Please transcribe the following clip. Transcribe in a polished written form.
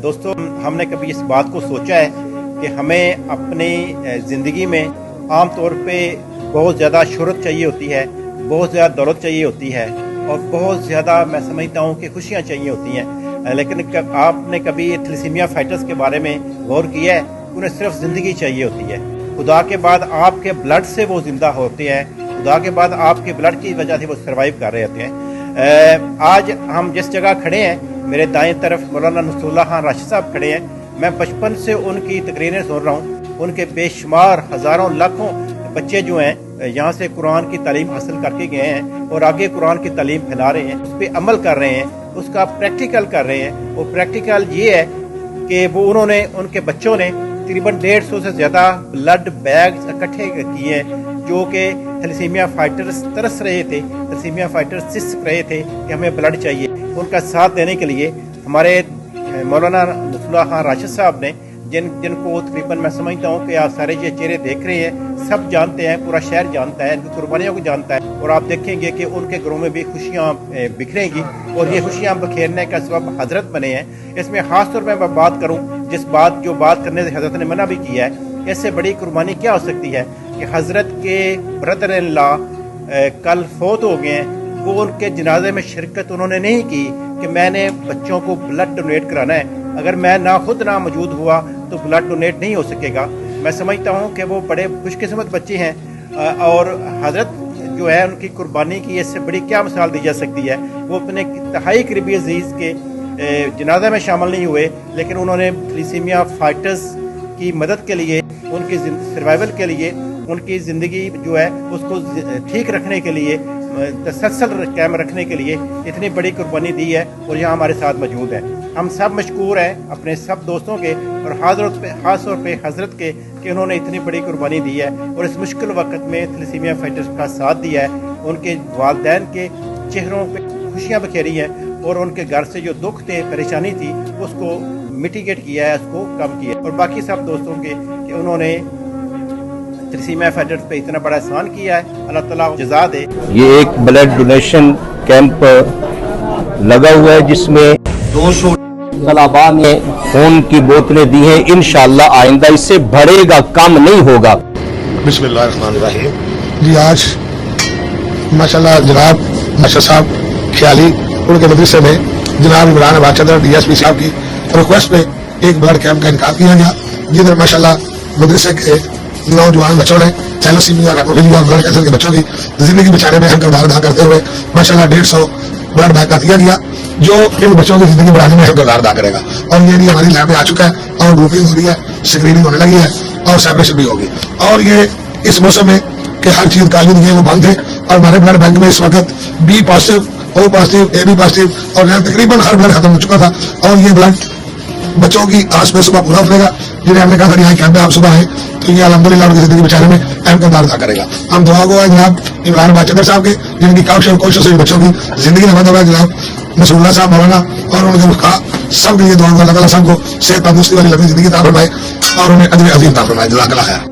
دوستوں ہم نے کبھی اس بات کو سوچا ہے کہ ہمیں اپنی زندگی میں عام طور پہ بہت زیادہ شہرت چاہیے ہوتی ہے، بہت زیادہ دولت چاہیے ہوتی ہے اور بہت زیادہ میں سمجھتا ہوں کہ خوشیاں چاہیے ہوتی ہیں، لیکن آپ نے کبھی تھیلیسیمیا فائٹرز کے بارے میں غور کیا ہے؟ انہیں صرف زندگی چاہیے ہوتی ہے، خدا کے بعد آپ کے بلڈ سے وہ زندہ ہوتے ہیں، خدا کے بعد آپ کے بلڈ کی وجہ سے وہ سروائیو کر رہے ہوتے ہیں۔ آج ہم جس جگہ کھڑے ہیں، میرے دائیں طرف مولانا نصر اللہ خان راشد صاحب کھڑے ہیں۔ میں بچپن سے ان کی تقریریں سن رہا ہوں، ان کے بے شمار ہزاروں لاکھوں بچے جو ہیں یہاں سے قرآن کی تعلیم حاصل کر کے گئے ہیں اور آگے قرآن کی تعلیم پھیلا رہے ہیں، اس پہ عمل کر رہے ہیں، اس کا پریکٹیکل کر رہے ہیں۔ وہ پریکٹیکل یہ ہے کہ انہوں نے ان کے بچوں نے تقریباً 150 سے زیادہ بلڈ بیگز اکٹھے کیے ہیں، جو کہ تھیلیسیمیا فائٹرز ترس رہے تھے، تھیلیسیمیا فائٹرز سسک رہے تھے کہ ہمیں بلڈ چاہیے۔ ان کا ساتھ دینے کے لیے ہمارے مولانا نصر اللہ خان راشد صاحب نے جن کو تقریباً میں سمجھتا ہوں کہ آپ سارے یہ چہرے دیکھ رہے ہیں، سب جانتے ہیں، پورا شہر جانتا ہے، ان کی قربانیوں کو جانتا ہے، اور آپ دیکھیں گے کہ ان کے گھروں میں بھی خوشیاں بکھریں گی اور یہ خوشیاں بکھیرنے کا سبب حضرت بنے ہیں۔ اس میں خاص طور پہ میں بات کروں جو بات کرنے سے حضرت نے منع بھی کیا ہے، اس سے بڑی قربانی کیا ہو سکتی ہے کہ حضرت کے بردر ان لا کل فوت ہو گئے ہیں، وہ ان کے جنازے میں شرکت انہوں نے نہیں کی کہ میں نے بچوں کو بلڈ ڈونیٹ کرانا ہے۔ اگر میں خود نہ موجود ہوا تو بلڈ ڈونیٹ نہیں ہو سکے گا۔ میں سمجھتا ہوں کہ وہ بڑے خوش قسمت بچے ہیں، اور حضرت جو ہے ان کی قربانی کی اس سے بڑی کیا مثال دی جا سکتی ہے۔ وہ اپنے انتہائی قریبی عزیز کے جنازے میں شامل نہیں ہوئے، لیکن انہوں نے تھیلیسیمیا فائٹرز کی مدد کے لیے، ان کی سروائیول کے لیے، ان کی زندگی جو ہے اس کو ٹھیک رکھنے کے لیے، تسلسل قائم رکھنے کے لیے اتنی بڑی قربانی دی ہے، اور یہاں ہمارے ساتھ موجود ہیں۔ ہم سب مشکور ہیں اپنے سب دوستوں کے اور خاص طور پہ حضرت کے کہ انہوں نے اتنی بڑی قربانی دی ہے اور اس مشکل وقت میں تھیلیسیمیا فائٹرز کا ساتھ دیا ہے۔ ان کے والدین کے چہروں پہ خوشیاں بکھیری ہیں اور ان کے گھر سے جو دکھ تھے، پریشانی تھی، اس کو میٹیگیٹ کیا ہے، اس کو کم کیا ہے، اور باقی سب دوستوں کے کہ انہوں نے تھیلیسیمیا فائٹرز پہ اتنا بڑا احسان کیا ہے۔ اللہ تعالیٰ جزا دے۔ یہ ایک بلڈ ڈونیشن کیمپ لگا ہوا ہے جس میں 200 طلباء نے خون کی بوتلیں دی ہیں۔ انشاءاللہ آئندہ اس سے بڑھے گا، کم نہیں ہوگا۔ بسم اللہ الرحمن الرحیم۔ جی آج ماشاءاللہ جناب ماشاء صاحب خیالی ان کے مدرسے میں جناب عمران آباد چدر ڈی ایس پی صاحب کی ریکویسٹ میں ایک بلڈ کیمپ کا انعقاد کیا گیا، جدھر ماشاءاللہ مدرسے کے نوجوان بچوں نے تھیلیسیمیا اور بلڈ کینسر کے بچوں کی زندگی بچانے میں اہم کردار ادا کرتے ہوئے ماشاءاللہ 150 بلڈ بینک کا دیا گیا، جو ان بچوں کی زندگی بڑھانے میں اہم کردار ادا کرے گا۔ اور یہ بھی ہماری لیب میں آ چکا ہے اور گروپنگ ہو رہی ہے، اسکریننگ ہونے لگی ہے اور سیپریشن بھی ہوگی۔ اور یہ اس موسم میں کہ ہر چیز کالی نہیں ہے، وہ بند ہے، اور ہمارے بلڈ بینک میں اس وقت B positive, O positive, A B positive اور تقریباً ہر بلڈ ختم ہو چکا تھا، اور یہ بلڈ بچوں کی آس میں صبح پورا اترے گا، جنہیں ہم نے کہا تھا یہاں کیمپ میں آپ صبح آئے تو یہ الحمدللہ ان کی زندگی بچانے میں اہم کردار ادا کرے گا۔ ہم دعا گو ہے جناب عمران آباد چدر صاحب کے، جن کی کاوش اور کوشش سے بچوں کی زندگی میں مدد ہوگا، جناب نصر اللہ صاحب مولانا اور ان کے کہا سب کے لیے دعا گو، اللہ تعالیٰ سب کو صحت تندرستی والی لمبی زندگی عطا فرمائے اور انہیں اجر عظیم عطا فرمائے۔ جزاک اللہ خیر۔